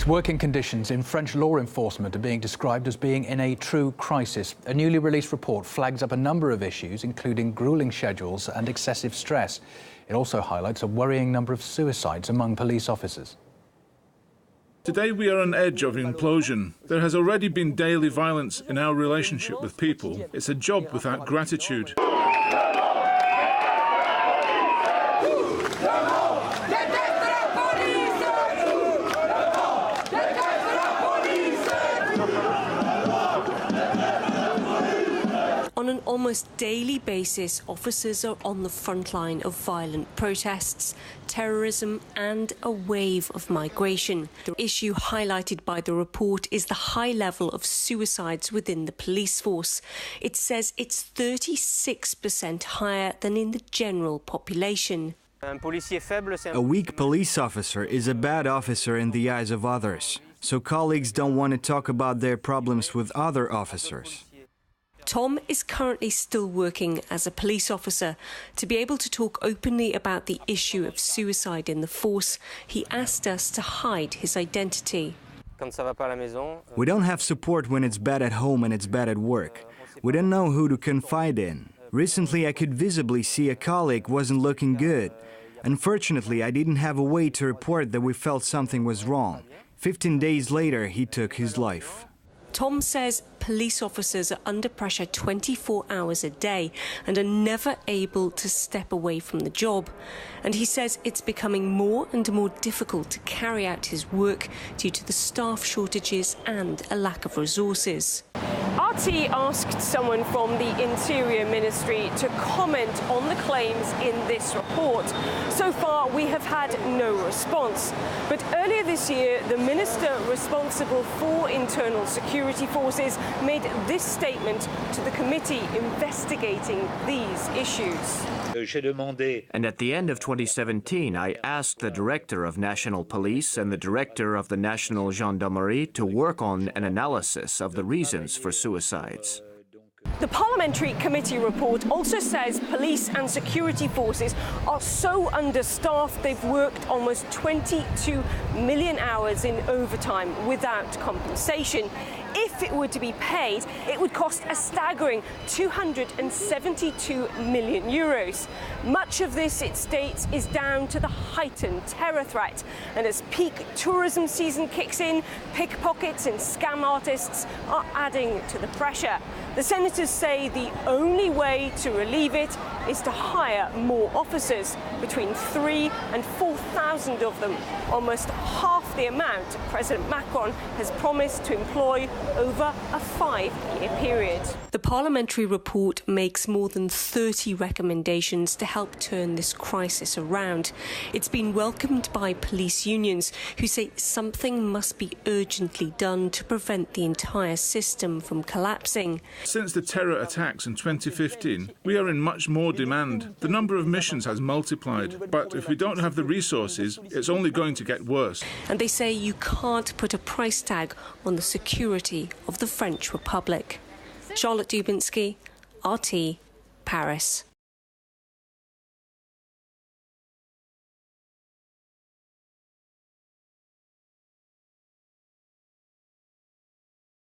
Working conditions in French law enforcement are being described as being in a true crisis. A newly released report flags up a number of issues, including gruelling schedules and excessive stress. It also highlights a worrying number of suicides among police officers. Today we are on edge of implosion. There has already been daily violence in our relationship with people. It's a job without gratitude. On an almost daily basis, officers are on the front line of violent protests, terrorism and a wave of migration. The issue highlighted by the report is the high level of suicides within the police force. It says it's 36% higher than in the general population. A weak police officer is a bad officer in the eyes of others, so colleagues don't want to talk about their problems with other officers. Tom is currently still working as a police officer. To be able to talk openly about the issue of suicide in the force, he asked us to hide his identity. We don't have support when it's bad at home and it's bad at work. We don't know who to confide in. Recently, I could visibly see a colleague wasn't looking good. Unfortunately, I didn't have a way to report that we felt something was wrong. 15 days later, he took his life. Tom says police officers are under pressure 24 hours a day and are never able to step away from the job. And he says it's becoming more and more difficult to carry out his work due to the staff shortages and a lack of resources. RT asked someone from the Interior Ministry to comment on the claims in this report. So far, we have had no response. But earlier this year, the minister responsible for internal security forces made this statement to the committee investigating these issues. And at the end of 2017, I asked the Director of National Police and the Director of the National Gendarmerie to work on an analysis of the reasons for suicides. The Parliamentary Committee report also says police and security forces are so understaffed they've worked almost 22 million hours in overtime without compensation. If it were to be paid, it would cost a staggering €272 million. Much of this, it states, is down to the heightened terror threat. And as peak tourism season kicks in, pickpockets and scam artists are adding to the pressure. The senators say the only way to relieve it is to hire more officers, between 3,000 and 4,000 of them, almost half the amount President Macron has promised to employ over a 5-year period. The parliamentary report makes more than 30 recommendations to help turn this crisis around. It's been welcomed by police unions who say something must be urgently done to prevent the entire system from collapsing. Since the terror attacks in 2015, we are in much more demand. The number of missions has multiplied, but if we don't have the resources, it's only going to get worse. And they say you can't put a price tag on the security of the French Republic. Charlotte Dubinsky, RT, Paris.